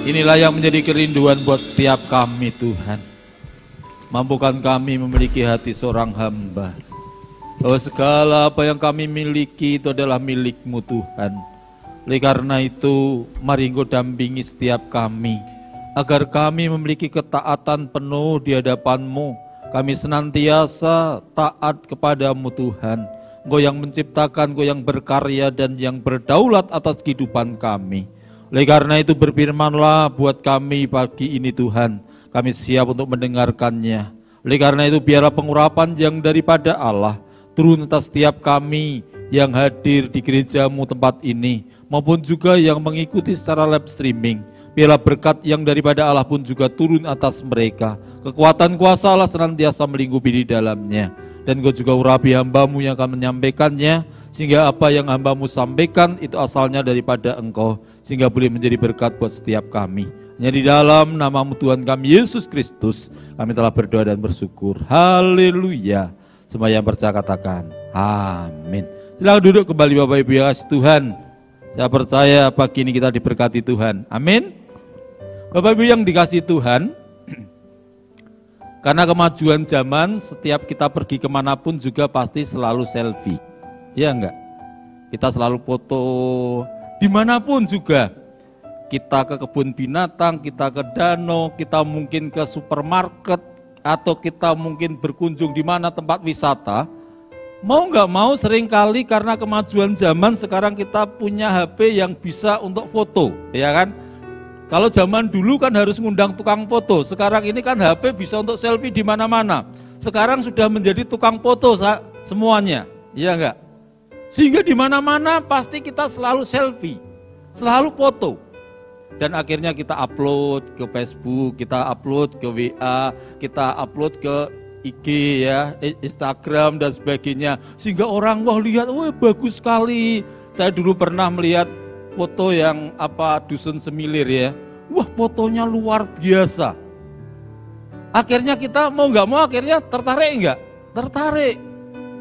Inilah yang menjadi kerinduan buat setiap kami Tuhan. Mampukan kami memiliki hati seorang hamba. Bahwa segala apa yang kami miliki itu adalah milik-Mu Tuhan. Oleh karena itu, mari Engkau dampingi setiap kami. Agar kami memiliki ketaatan penuh di hadapan-Mu. Kami senantiasa taat kepada-Mu Tuhan. Engkau yang menciptakan, Engkau yang berkarya dan yang berdaulat atas kehidupan kami. Oleh karena itu berfirmanlah buat kami pagi ini Tuhan. Kami siap untuk mendengarkannya. Oleh karena itu biarlah pengurapan yang daripada Allah turun atas setiap kami yang hadir di gereja-Mu tempat ini. Maupun juga yang mengikuti secara live streaming. Biarlah berkat yang daripada Allah pun juga turun atas mereka. Kekuatan kuasa Allah senantiasa melingkupi di dalamnya. Dan Engkau juga urapi hamba-Mu yang akan menyampaikannya. Sehingga apa yang hamba-Mu sampaikan itu asalnya daripada Engkau. Sehingga boleh menjadi berkat buat setiap kami. Hanya di dalam nama-Mu Tuhan kami Yesus Kristus kami telah berdoa dan bersyukur. Haleluya. Semua yang percaya katakan amin. Silakan duduk kembali Bapak Ibu yang kasih Tuhan. Saya percaya pagi ini kita diberkati Tuhan. Amin. Bapak Ibu yang dikasih Tuhan, karena kemajuan zaman setiap kita pergi kemanapun juga pasti selalu selfie. Ya enggak? Kita selalu foto dimanapun juga. Kita ke kebun binatang, kita ke danau, kita mungkin ke supermarket, atau kita mungkin berkunjung di mana tempat wisata. Mau nggak mau seringkali karena kemajuan zaman sekarang kita punya HP yang bisa untuk foto, ya kan? Kalau zaman dulu kan harus ngundang tukang foto, sekarang ini kan HP bisa untuk selfie di mana-mana. Sekarang sudah menjadi tukang foto semuanya, ya enggak? Sehingga di mana-mana pasti kita selalu selfie, selalu foto. Dan akhirnya kita upload ke Facebook, kita upload ke WA, kita upload ke IG ya, Instagram dan sebagainya. Sehingga orang wah lihat, wah bagus sekali. Saya dulu pernah melihat foto yang Dusun Semilir ya. Wah fotonya luar biasa. Akhirnya kita mau nggak mau akhirnya tertarik nggak? Tertarik.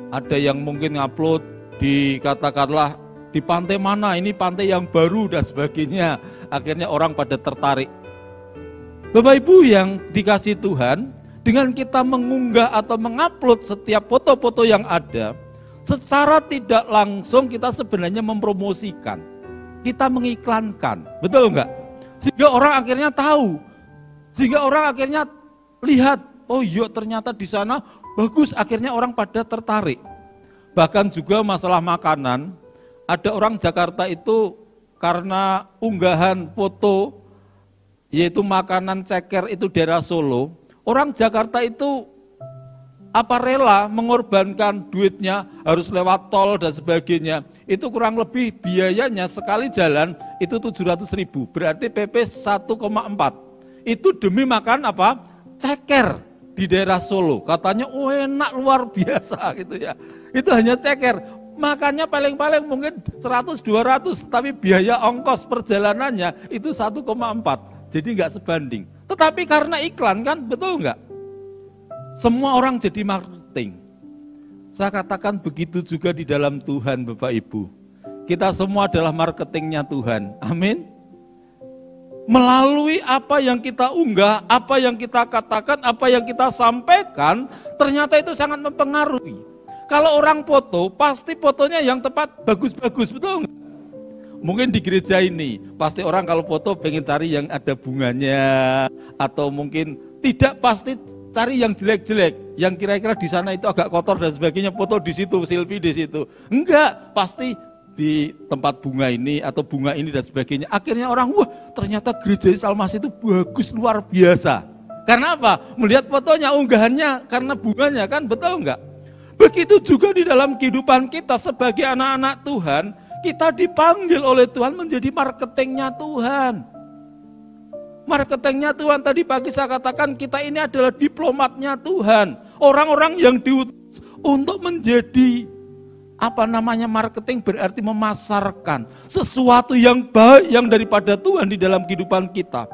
Ada yang mungkin ngupload di katakanlah di pantai mana, ini pantai yang baru dan sebagainya. Akhirnya orang pada tertarik. Bapak Ibu yang dikasih Tuhan, dengan kita mengunggah atau mengupload setiap foto-foto yang ada, secara tidak langsung kita sebenarnya mempromosikan. Kita mengiklankan, betul enggak? Sehingga orang akhirnya tahu. Sehingga orang akhirnya lihat, oh iya ternyata di sana bagus, akhirnya orang pada tertarik. Bahkan juga masalah makanan, ada orang Jakarta itu karena unggahan foto yaitu makanan ceker itu daerah Solo, orang Jakarta itu rela mengorbankan duitnya harus lewat tol dan sebagainya. Itu kurang lebih biayanya sekali jalan itu 700.000, berarti PP 1,4. Itu demi makan ceker di daerah Solo. Katanya enak luar biasa gitu ya. Itu hanya ceker. Makannya paling-paling mungkin 100-200, tapi biaya ongkos perjalanannya itu 1,4. Jadi nggak sebanding. Tetapi karena iklan kan, betul nggak? Semua orang jadi marketing. Saya katakan begitu juga di dalam Tuhan Bapak Ibu. Kita semua adalah marketingnya Tuhan. Amin. Melalui apa yang kita unggah, apa yang kita katakan, apa yang kita sampaikan, ternyata itu sangat mempengaruhi. Kalau orang foto, pasti fotonya yang tepat bagus-bagus, betul nggak? Mungkin di gereja ini, pasti orang kalau foto pengen cari yang ada bunganya, atau mungkin tidak pasti cari yang jelek-jelek, yang kira-kira di sana itu agak kotor dan sebagainya, foto di situ, selfie di situ. Enggak, pasti di tempat bunga ini atau bunga ini dan sebagainya. Akhirnya orang, wah ternyata gereja Salmas itu bagus luar biasa. Karena apa? Melihat fotonya, unggahannya, karena bunganya kan, betul enggak? Begitu juga di dalam kehidupan kita sebagai anak-anak Tuhan, kita dipanggil oleh Tuhan menjadi marketingnya Tuhan. Marketingnya Tuhan, tadi pagi saya katakan kita ini adalah diplomatnya Tuhan. Orang-orang yang diutus untuk menjadi marketing berarti memasarkan sesuatu yang baik yang daripada Tuhan di dalam kehidupan kita.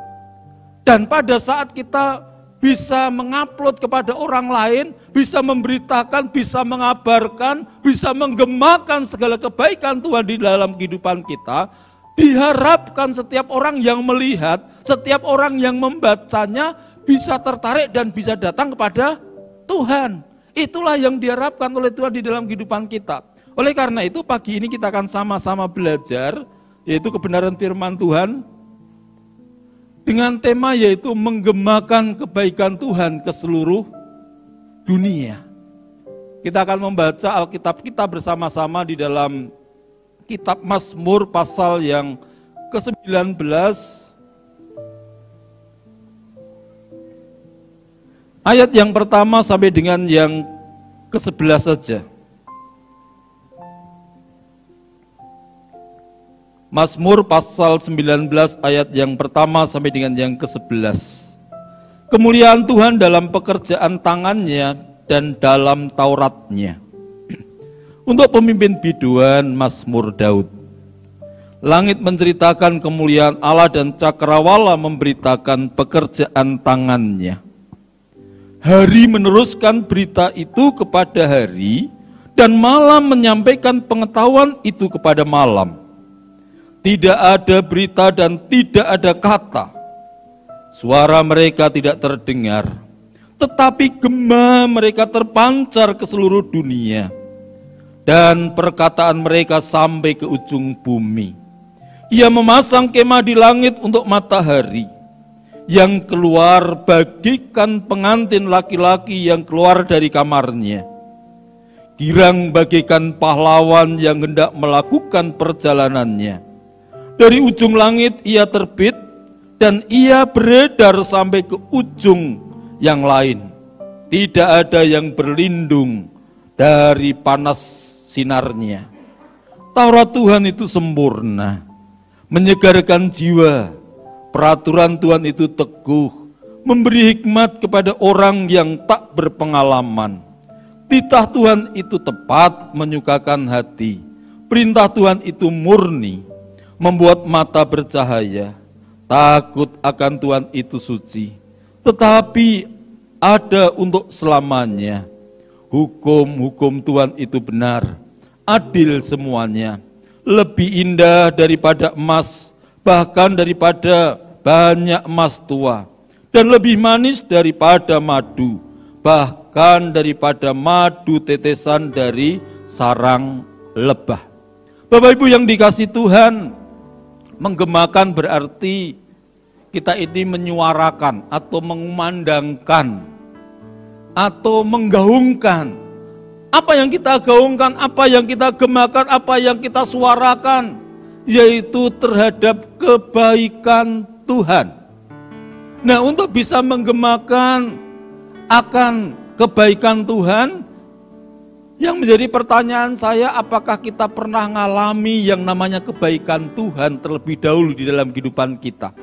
Dan pada saat kita bisa mengupload kepada orang lain, bisa memberitakan, bisa mengabarkan, bisa menggemakan segala kebaikan Tuhan di dalam kehidupan kita, Diharapkan setiap orang yang melihat, setiap orang yang membacanya bisa tertarik dan bisa datang kepada Tuhan. Itulah yang diharapkan oleh Tuhan di dalam kehidupan kita. Oleh karena itu pagi ini kita akan sama-sama belajar, yaitu kebenaran firman Tuhan, dengan tema yaitu menggemakan kebaikan Tuhan ke seluruh dunia. Kita akan membaca Alkitab kita bersama-sama di dalam Kitab Mazmur pasal yang ke-19 ayat yang pertama sampai dengan yang ke-11 saja. Mazmur pasal 19 ayat yang pertama sampai dengan yang ke-11. Kemuliaan Tuhan dalam pekerjaan tangannya dan dalam Tauratnya. Untuk pemimpin biduan Mazmur Daud. Langit menceritakan kemuliaan Allah dan cakrawala memberitakan pekerjaan tangannya. Hari meneruskan berita itu kepada hari, dan malam menyampaikan pengetahuan itu kepada malam. Tidak ada berita dan tidak ada kata. Suara mereka tidak terdengar, tetapi gema mereka terpancar ke seluruh dunia. Dan perkataan mereka sampai ke ujung bumi. Ia memasang kemah di langit untuk matahari, yang keluar bagikan pengantin laki-laki yang keluar dari kamarnya. Girang bagikan pahlawan yang hendak melakukan perjalanannya. Dari ujung langit ia terbit, dan ia beredar sampai ke ujung yang lain. Tidak ada yang berlindung dari panas sinarnya. Taurat Tuhan itu sempurna, menyegarkan jiwa. Peraturan Tuhan itu teguh, memberi hikmat kepada orang yang tak berpengalaman. Titah Tuhan itu tepat, menyukakan hati. Perintah Tuhan itu murni, membuat mata bercahaya. Takut akan Tuhan itu suci, tetapi ada untuk selamanya. Hukum-hukum Tuhan itu benar, adil semuanya, lebih indah daripada emas, bahkan daripada banyak emas tua, dan lebih manis daripada madu, bahkan daripada madu tetesan dari sarang lebah. Bapak Ibu yang dikasih Tuhan, menggemakan berarti kita ini menyuarakan atau mengumandangkan atau menggaungkan. Apa yang kita gaungkan, apa yang kita gemakan, apa yang kita suarakan, yaitu terhadap kebaikan Tuhan. Nah, untuk bisa menggemakan akan kebaikan Tuhan, yang menjadi pertanyaan saya, apakah kita pernah mengalami yang namanya kebaikan Tuhan terlebih dahulu di dalam kehidupan kita?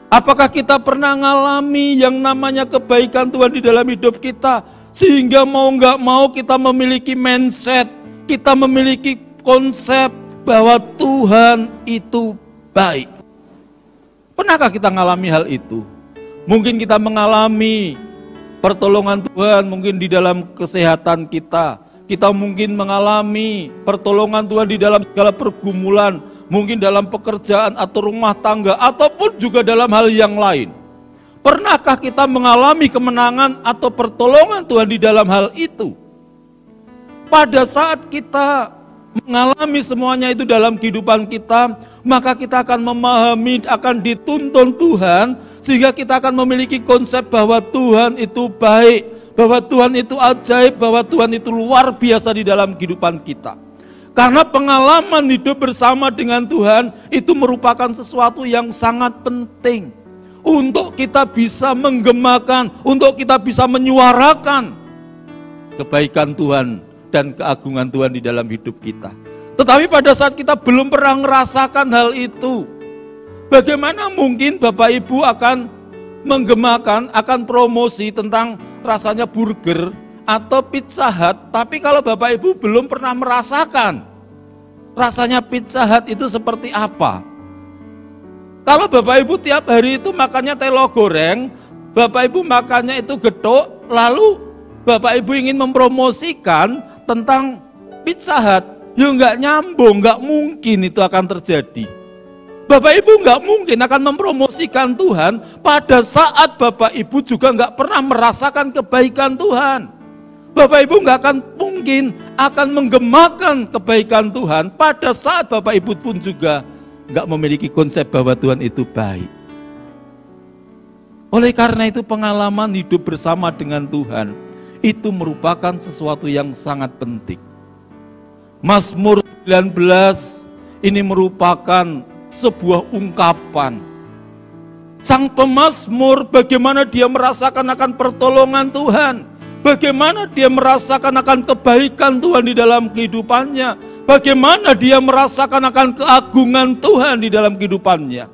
Apakah kita pernah mengalami yang namanya kebaikan Tuhan di dalam hidup kita, sehingga mau nggak mau kita memiliki mindset, kita memiliki konsep bahwa Tuhan itu baik. Pernahkah kita mengalami hal itu? Mungkin kita mengalami pertolongan Tuhan mungkin di dalam kesehatan kita. Kita mungkin mengalami pertolongan Tuhan di dalam segala pergumulan, mungkin dalam pekerjaan atau rumah tangga, ataupun juga dalam hal yang lain. Pernahkah kita mengalami kemenangan atau pertolongan Tuhan di dalam hal itu? Pada saat kita mengalami semuanya itu dalam kehidupan kita, maka kita akan memahami, akan dituntun Tuhan, sehingga kita akan memiliki konsep bahwa Tuhan itu baik, bahwa Tuhan itu ajaib, bahwa Tuhan itu luar biasa di dalam kehidupan kita. Karena pengalaman hidup bersama dengan Tuhan itu merupakan sesuatu yang sangat penting untuk kita bisa menggemakan, untuk kita bisa menyuarakan kebaikan Tuhan dan keagungan Tuhan di dalam hidup kita. Tetapi pada saat kita belum pernah merasakan hal itu, bagaimana mungkin Bapak Ibu akan menggemakan, akan promosi tentang rasanya burger atau Pizza Hut, tapi kalau Bapak Ibu belum pernah merasakan rasanya Pizza Hut itu seperti apa? Kalau Bapak Ibu tiap hari itu makannya telo goreng, Bapak Ibu makannya itu getuk, lalu Bapak Ibu ingin mempromosikan tentang Pizza Hut, Ya nggak nyambung, nggak mungkin itu akan terjadi. Bapak Ibu nggak mungkin akan mempromosikan Tuhan pada saat Bapak Ibu juga nggak pernah merasakan kebaikan Tuhan. Bapak Ibu nggak akan mungkin akan menggemakan kebaikan Tuhan pada saat Bapak Ibu pun juga nggak memiliki konsep bahwa Tuhan itu baik. Oleh karena itu pengalaman hidup bersama dengan Tuhan itu merupakan sesuatu yang sangat penting. Mazmur 19 ini merupakan sebuah ungkapan. Sang pemazmur bagaimana dia merasakan akan pertolongan Tuhan, bagaimana dia merasakan akan kebaikan Tuhan di dalam kehidupannya, bagaimana dia merasakan akan keagungan Tuhan di dalam kehidupannya.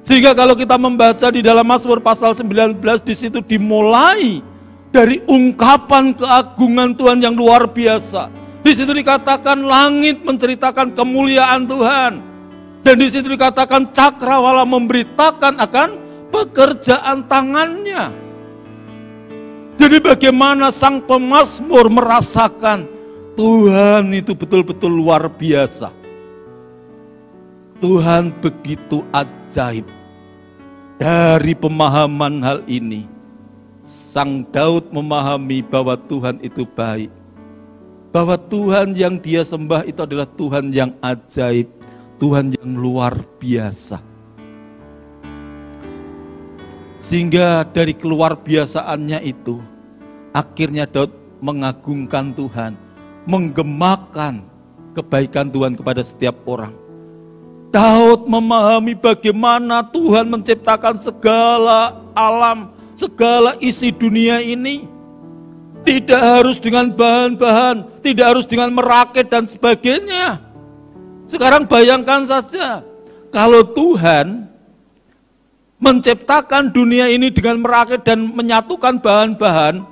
Sehingga kalau kita membaca di dalam Mazmur pasal 19 di situ dimulai dari ungkapan keagungan Tuhan yang luar biasa. Di situ dikatakan langit menceritakan kemuliaan Tuhan. Dan di situ dikatakan cakrawala memberitakan akan pekerjaan tangannya. Jadi bagaimana sang pemazmur merasakan Tuhan itu betul-betul luar biasa. Tuhan begitu ajaib. Dari pemahaman hal ini, sang Daud memahami bahwa Tuhan itu baik. Bahwa Tuhan yang dia sembah itu adalah Tuhan yang ajaib. Tuhan yang luar biasa. Sehingga dari keluar biasaannya itu, akhirnya Daud mengagungkan Tuhan, menggemakan kebaikan Tuhan kepada setiap orang. Daud memahami bagaimana Tuhan menciptakan segala alam, segala isi dunia ini. Tidak harus dengan bahan-bahan, tidak harus dengan merakit dan sebagainya. Sekarang bayangkan saja, kalau Tuhan menciptakan dunia ini dengan merakit dan menyatukan bahan-bahan,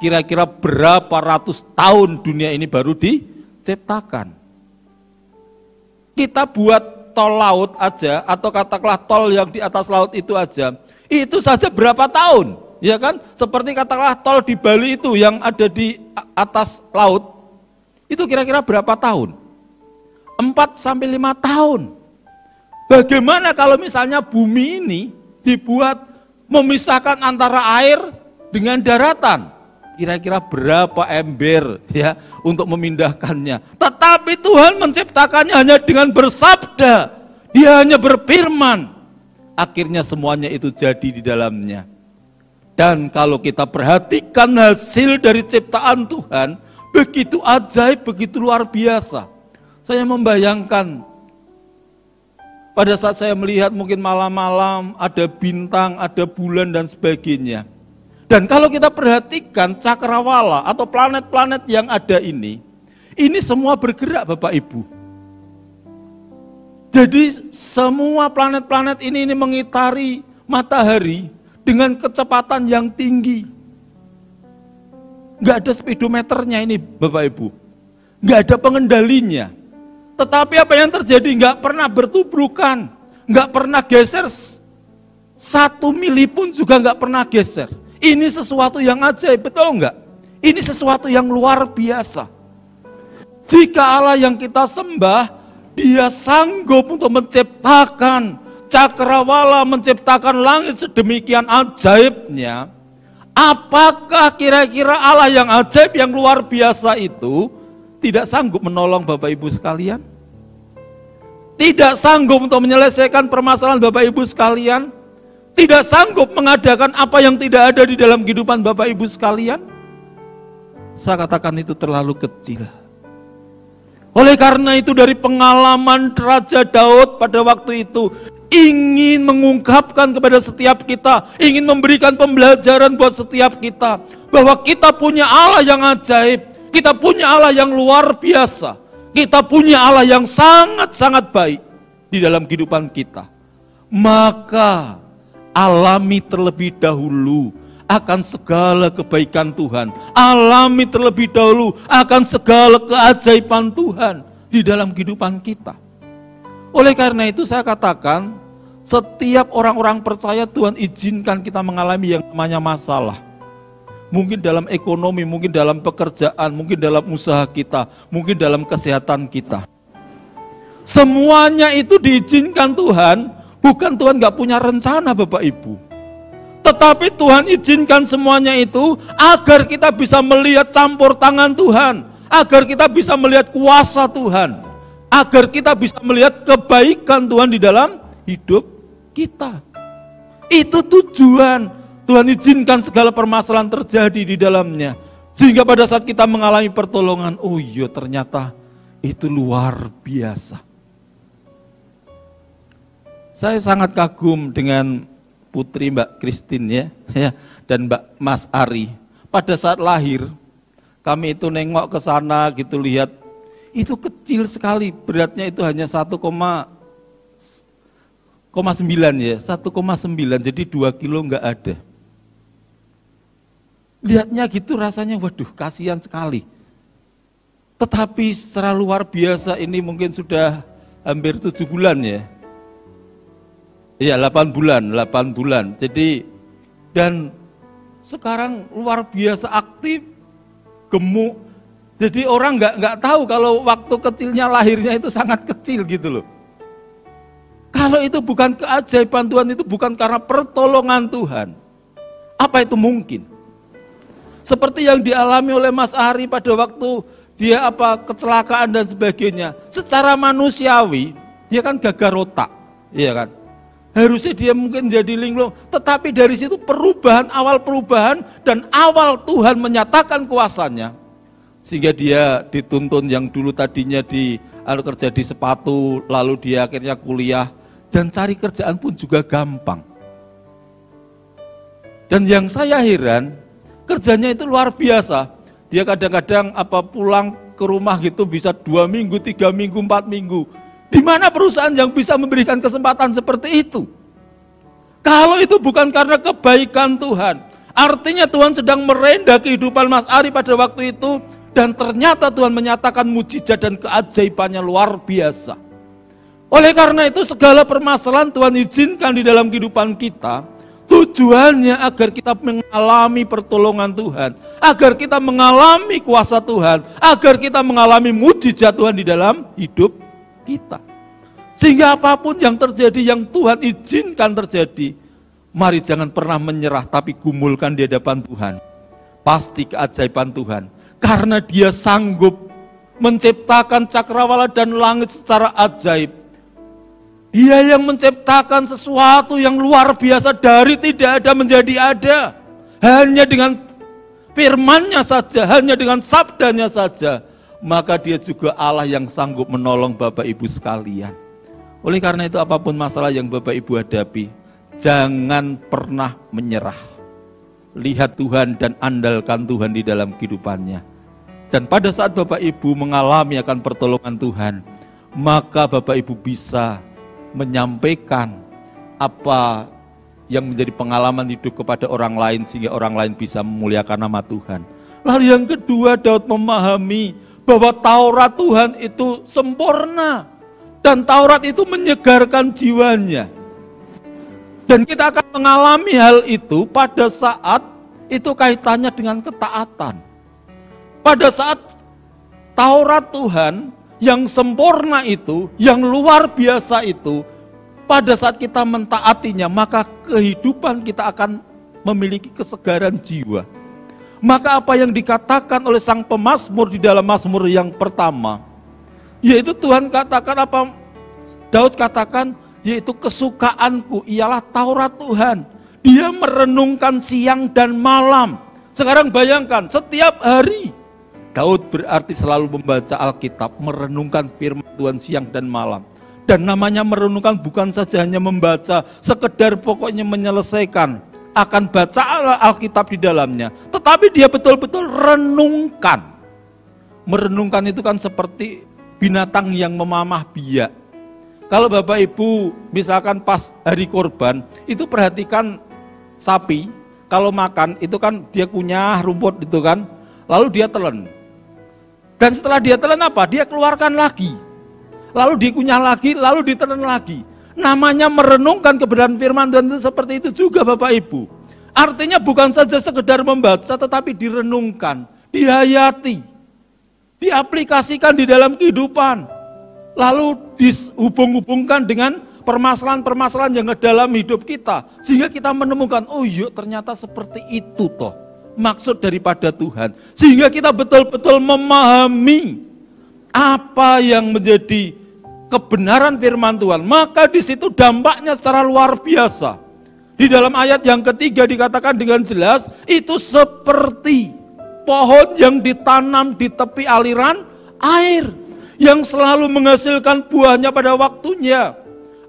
kira-kira berapa ratus tahun dunia ini baru diciptakan. Kita buat tol laut aja, atau katakanlah tol yang di atas laut itu aja, itu saja berapa tahun, ya kan? Seperti katakanlah tol di Bali itu yang ada di atas laut, itu kira-kira berapa tahun? 4-5 tahun. Bagaimana kalau misalnya bumi ini dibuat memisahkan antara air dengan daratan? Kira-kira berapa ember ya untuk memindahkannya. Tetapi Tuhan menciptakannya hanya dengan bersabda. Dia hanya berfirman. Akhirnya semuanya itu jadi di dalamnya. Dan kalau kita perhatikan hasil dari ciptaan Tuhan, begitu ajaib, begitu luar biasa. Saya membayangkan pada saat saya melihat mungkin malam-malam ada bintang, ada bulan dan sebagainya. Dan kalau kita perhatikan cakrawala atau planet-planet yang ada ini semua bergerak Bapak Ibu. Jadi semua planet-planet ini mengitari matahari dengan kecepatan yang tinggi. Nggak ada speedometernya ini Bapak Ibu. Nggak ada pengendalinya. Tetapi apa yang terjadi nggak pernah bertubrukan, nggak pernah geser, 1 mili pun juga nggak pernah geser. Ini sesuatu yang ajaib, betul nggak? Ini sesuatu yang luar biasa. Jika Allah yang kita sembah, Dia sanggup untuk menciptakan cakrawala, menciptakan langit sedemikian ajaibnya. Apakah kira-kira Allah yang ajaib, yang luar biasa itu tidak sanggup menolong Bapak Ibu sekalian? Tidak sanggup untuk menyelesaikan permasalahan Bapak Ibu sekalian? Tidak sanggup mengadakan apa yang tidak ada di dalam kehidupan Bapak Ibu sekalian? Saya katakan itu terlalu kecil. Oleh karena itu dari pengalaman Raja Daud pada waktu itu, ingin mengungkapkan kepada setiap kita, ingin memberikan pembelajaran buat setiap kita, bahwa kita punya Allah yang ajaib, kita punya Allah yang luar biasa. Kita punya Allah yang sangat-sangat baik di dalam kehidupan kita. Maka alami terlebih dahulu akan segala kebaikan Tuhan. Alami terlebih dahulu akan segala keajaiban Tuhan di dalam kehidupan kita. Oleh karena itu saya katakan, setiap orang-orang percaya Tuhan izinkan kita mengalami yang namanya masalah. Mungkin dalam ekonomi, mungkin dalam pekerjaan, mungkin dalam usaha kita, mungkin dalam kesehatan kita. Semuanya itu diizinkan Tuhan, bukan Tuhan gak punya rencana Bapak Ibu. Tetapi Tuhan izinkan semuanya itu agar kita bisa melihat campur tangan Tuhan, agar kita bisa melihat kuasa Tuhan, agar kita bisa melihat kebaikan Tuhan di dalam hidup kita. Itu tujuan Tuhan izinkan segala permasalahan terjadi di dalamnya. Sehingga pada saat kita mengalami pertolongan, oh iya ternyata itu luar biasa. Saya sangat kagum dengan putri Mbak Christine ya, dan Mbak Mas Ari. Pada saat lahir, kami itu nengok ke sana gitu, lihat itu kecil sekali, beratnya itu hanya 1,9 ya, 1,9, jadi 2 kilo nggak ada. Lihatnya gitu rasanya, waduh kasihan sekali. Tetapi secara luar biasa ini mungkin sudah hampir 7 bulan ya. Iya 8 bulan. Jadi dan sekarang luar biasa aktif, gemuk. Jadi orang nggak tahu kalau waktu kecilnya lahirnya itu sangat kecil gitu loh. Kalau itu bukan keajaiban Tuhan, itu bukan karena pertolongan Tuhan, apa itu mungkin? Seperti yang dialami oleh Mas Ari pada waktu dia kecelakaan dan sebagainya. Secara manusiawi dia kan gagal otak, iya kan? Harusnya dia mungkin jadi linglung, tetapi dari situ awal perubahan dan awal Tuhan menyatakan kuasanya, sehingga dia dituntun yang dulu tadinya kerja di sepatu, lalu dia akhirnya kuliah dan cari kerjaan pun juga gampang. Dan yang saya heran, kerjanya itu luar biasa. Dia kadang-kadang pulang ke rumah gitu bisa 2 minggu, 3 minggu, 4 minggu. Di mana perusahaan yang bisa memberikan kesempatan seperti itu? Kalau itu bukan karena kebaikan Tuhan, artinya Tuhan sedang merendah kehidupan Mas Ari pada waktu itu, dan ternyata Tuhan menyatakan mujizat dan keajaibannya luar biasa. Oleh karena itu segala permasalahan Tuhan izinkan di dalam kehidupan kita, tujuannya agar kita mengalami pertolongan Tuhan, agar kita mengalami kuasa Tuhan, agar kita mengalami mujizat Tuhan di dalam hidup kita. Sehingga apapun yang terjadi, yang Tuhan izinkan terjadi, mari jangan pernah menyerah, tapi gumulkan di hadapan Tuhan. Pasti keajaiban Tuhan, karena Dia sanggup menciptakan cakrawala dan langit secara ajaib. Dia yang menciptakan sesuatu yang luar biasa dari tidak ada menjadi ada. Hanya dengan firman-Nya saja, hanya dengan sabdanya saja. Maka Dia juga Allah yang sanggup menolong Bapak Ibu sekalian. Oleh karena itu apapun masalah yang Bapak Ibu hadapi, jangan pernah menyerah. Lihat Tuhan dan andalkan Tuhan di dalam kehidupannya. Dan pada saat Bapak Ibu mengalami akan pertolongan Tuhan, maka Bapak Ibu bisa menyampaikan apa yang menjadi pengalaman hidup kepada orang lain, sehingga orang lain bisa memuliakan nama Tuhan. Lalu yang kedua, Daud memahami bahwa Taurat Tuhan itu sempurna, dan Taurat itu menyegarkan jiwanya. Dan kita akan mengalami hal itu pada saat itu kaitannya dengan ketaatan. Pada saat Taurat Tuhan yang sempurna itu, yang luar biasa itu, pada saat kita mentaatinya, maka kehidupan kita akan memiliki kesegaran jiwa. Maka apa yang dikatakan oleh sang pemazmur di dalam Mazmur yang pertama, yaitu Tuhan katakan Daud katakan, yaitu kesukaanku ialah Taurat Tuhan. Dia merenungkan siang dan malam. Sekarang bayangkan, setiap hari Daud berarti selalu membaca Alkitab, merenungkan firman Tuhan siang dan malam. Dan namanya merenungkan bukan saja hanya membaca, sekedar pokoknya menyelesaikan akan baca Alkitab di dalamnya, tetapi dia betul-betul renungkan. Merenungkan itu kan seperti binatang yang memamah biak. Kalau Bapak Ibu misalkan pas hari korban, itu perhatikan sapi, kalau makan itu kan dia kunyah rumput itu kan, lalu dia telan. Dan setelah dia telan apa? Dia keluarkan lagi. Lalu dikunyah lagi, lalu ditelan lagi. Namanya merenungkan kebenaran firman Tuhan itu seperti itu juga Bapak Ibu. Artinya bukan saja sekedar membaca, tetapi direnungkan, dihayati, diaplikasikan di dalam kehidupan. Lalu dihubung-hubungkan dengan permasalahan-permasalahan yang ada dalam hidup kita. Sehingga kita menemukan, oh iya ternyata seperti itu toh maksud daripada Tuhan. Sehingga kita betul-betul memahami apa yang menjadi kebenaran firman Tuhan. Maka di situ dampaknya secara luar biasa. Di dalam ayat yang ketiga dikatakan dengan jelas, itu seperti pohon yang ditanam di tepi aliran air, yang selalu menghasilkan buahnya pada waktunya.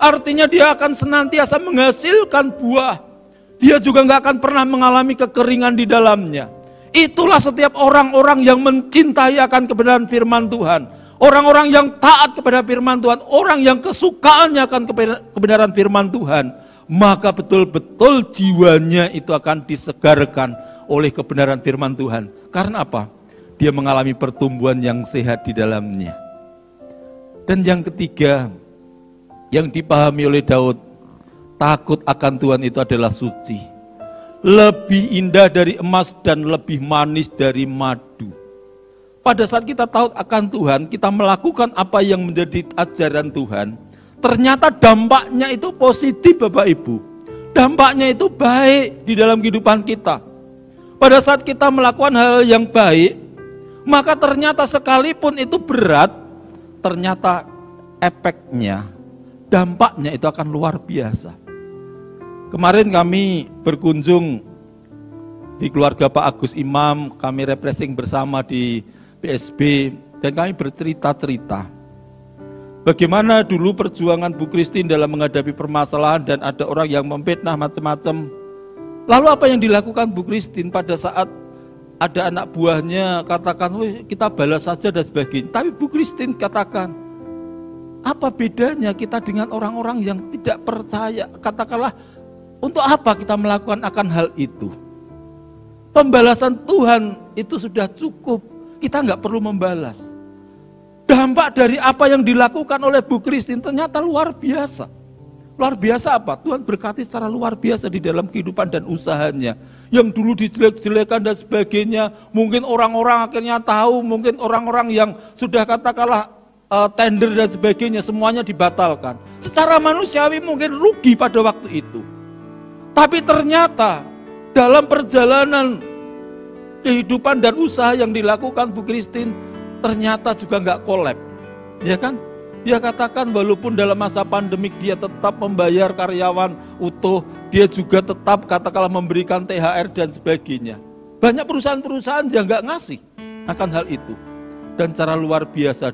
Artinya dia akan senantiasa menghasilkan buah. Dia juga nggak akan pernah mengalami kekeringan di dalamnya. Itulah setiap orang-orang yang mencintai akan kebenaran firman Tuhan. Orang-orang yang taat kepada firman Tuhan, orang yang kesukaannya akan kebenaran firman Tuhan. Maka betul-betul jiwanya itu akan disegarkan oleh kebenaran firman Tuhan. Karena apa? Dia mengalami pertumbuhan yang sehat di dalamnya. Dan yang ketiga, yang dipahami oleh Daud, takut akan Tuhan itu adalah suci. Lebih indah dari emas dan lebih manis dari madu. Pada saat kita tahu akan Tuhan, kita melakukan apa yang menjadi ajaran Tuhan, ternyata dampaknya itu positif Bapak Ibu. Dampaknya itu baik di dalam kehidupan kita. Pada saat kita melakukan hal yang baik, maka ternyata sekalipun itu berat, ternyata efeknya, dampaknya itu akan luar biasa. Kemarin kami berkunjung di keluarga Pak Agus Imam, kami refreshing bersama di PSB, dan kami bercerita-cerita bagaimana dulu perjuangan Bu Christine dalam menghadapi permasalahan dan ada orang yang memfitnah macam-macam. Lalu apa yang dilakukan Bu Christine pada saat ada anak buahnya katakan, wih kita balas saja dan sebagainya. Tapi Bu Christine katakan, apa bedanya kita dengan orang-orang yang tidak percaya? Katakanlah, untuk apa kita melakukan akan hal itu? Pembalasan Tuhan itu sudah cukup, kita nggak perlu membalas. Dampak dari apa yang dilakukan oleh Bu Christine ternyata luar biasa. Luar biasa apa? Tuhan berkati secara luar biasa di dalam kehidupan dan usahanya. Yang dulu dijelek-jelekan dan sebagainya, mungkin orang-orang akhirnya tahu, mungkin orang-orang yang sudah katakanlah tender dan sebagainya, semuanya dibatalkan. Secara manusiawi mungkin rugi pada waktu itu. Tapi ternyata dalam perjalanan kehidupan dan usaha yang dilakukan Bu Christine, ternyata juga nggak kolab, ya kan? Dia katakan walaupun dalam masa pandemik dia tetap membayar karyawan utuh, dia juga tetap katakanlah memberikan THR dan sebagainya. Banyak perusahaan-perusahaan yang nggak ngasih akan hal itu. Dan cara luar biasa,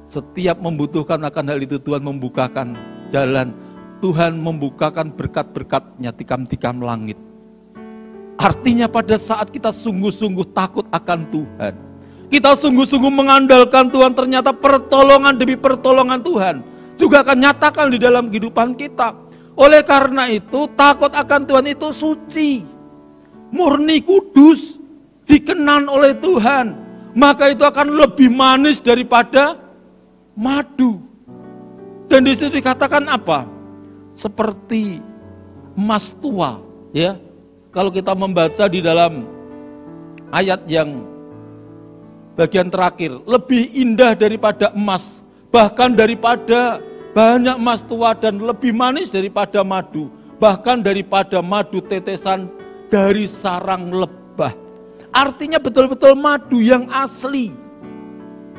setiap membutuhkan akan hal itu Tuhan membukakan jalan. Tuhan membukakan berkat-berkatnya tikam-tikam langit. Artinya pada saat kita sungguh-sungguh takut akan Tuhan, kita sungguh-sungguh mengandalkan Tuhan, ternyata pertolongan demi pertolongan Tuhan juga akan nyatakan di dalam kehidupan kita. Oleh karena itu, takut akan Tuhan itu suci, murni, kudus, dikenan oleh Tuhan. Maka itu akan lebih manis daripada madu. Dan di situ dikatakan apa? Seperti emas tua, ya. Kalau kita membaca di dalam ayat yang bagian terakhir, lebih indah daripada emas, bahkan daripada banyak emas tua, dan lebih manis daripada madu, bahkan daripada madu tetesan dari sarang lebah. Artinya betul-betul madu yang asli.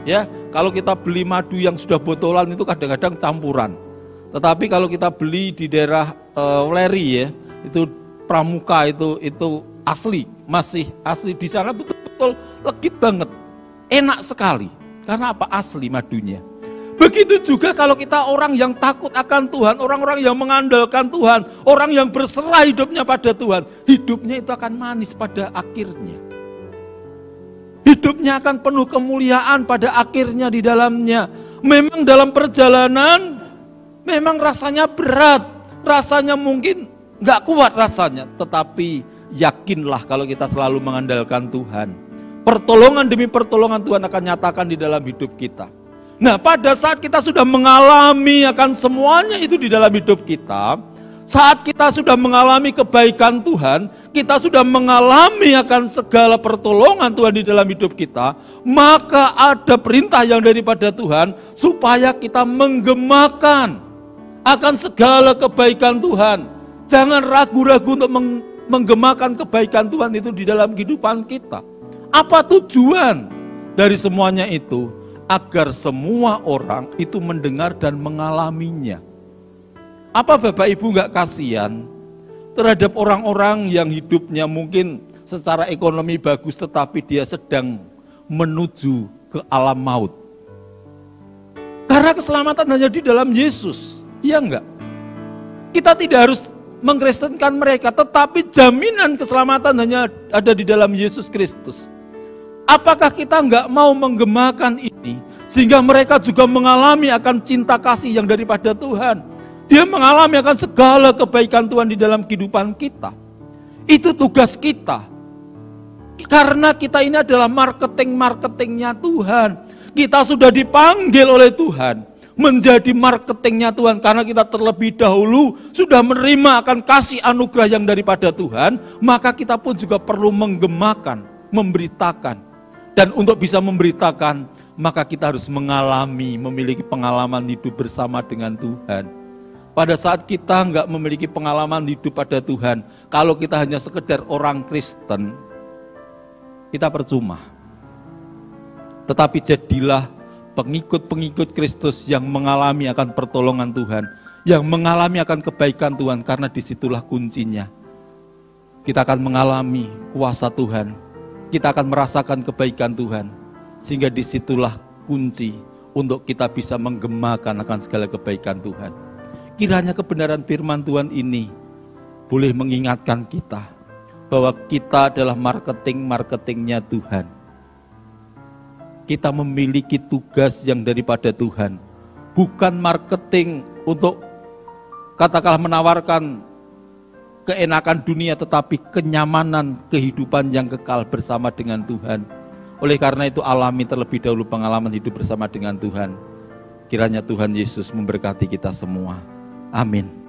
Ya, kalau kita beli madu yang sudah botolan itu kadang-kadang campuran. Tetapi kalau kita beli di daerah Weleri, ya, itu Pramuka, itu asli, masih asli di sana, betul-betul legit banget. Enak sekali, karena apa? Asli madunya. Begitu juga kalau kita orang yang takut akan Tuhan, orang-orang yang mengandalkan Tuhan, orang yang berserah hidupnya pada Tuhan, hidupnya itu akan manis pada akhirnya. Hidupnya akan penuh kemuliaan pada akhirnya di dalamnya. Memang dalam perjalanan, memang rasanya berat, rasanya mungkin gak kuat rasanya, tetapi yakinlah kalau kita selalu mengandalkan Tuhan, pertolongan demi pertolongan Tuhan akan nyatakan di dalam hidup kita. Nah, pada saat kita sudah mengalami akan semuanya itu di dalam hidup kita, Saat kita sudah mengalami kebaikan Tuhan, kita sudah mengalami akan segala pertolongan Tuhan di dalam hidup kita, maka ada perintah yang daripada Tuhan supaya kita menggemakan akan segala kebaikan Tuhan. Jangan ragu-ragu untuk menggemakan kebaikan Tuhan itu di dalam kehidupan kita. Apa tujuan dari semuanya itu? Agar semua orang itu mendengar dan mengalaminya. Apa Bapak Ibu nggak kasihan terhadap orang-orang yang hidupnya mungkin secara ekonomi bagus tetapi dia sedang menuju ke alam maut? Karena keselamatan hanya di dalam Yesus, iya enggak? Kita tidak harus mengkristenkan mereka, tetapi jaminan keselamatan hanya ada di dalam Yesus Kristus. Apakah kita enggak mau menggemakan ini sehingga mereka juga mengalami akan cinta kasih yang daripada Tuhan? Dia mengalami akan segala kebaikan Tuhan di dalam kehidupan kita. Itu tugas kita. Karena kita ini adalah marketingnya Tuhan. Kita sudah dipanggil oleh Tuhan menjadi marketingnya Tuhan. Karena kita terlebih dahulu sudah menerima akan kasih anugerah yang daripada Tuhan. Maka kita pun juga perlu menggemakan, memberitakan. Dan untuk bisa memberitakan, maka kita harus memiliki pengalaman hidup bersama dengan Tuhan. Pada saat kita nggak memiliki pengalaman hidup pada Tuhan, kalau kita hanya sekedar orang Kristen, kita percuma. Tetapi jadilah pengikut-pengikut Kristus yang mengalami akan pertolongan Tuhan, yang mengalami akan kebaikan Tuhan, karena disitulah kuncinya. Kita akan mengalami kuasa Tuhan, kita akan merasakan kebaikan Tuhan, sehingga disitulah kunci untuk kita bisa menggemakan akan segala kebaikan Tuhan. Kiranya kebenaran firman Tuhan ini boleh mengingatkan kita bahwa kita adalah marketingnya Tuhan. Kita memiliki tugas yang daripada Tuhan, bukan marketing untuk katakanlah menawarkan keenakan dunia, tetapi kenyamanan kehidupan yang kekal bersama dengan Tuhan. Oleh karena itu alami terlebih dahulu pengalaman hidup bersama dengan Tuhan. Kiranya Tuhan Yesus memberkati kita semua. Amin.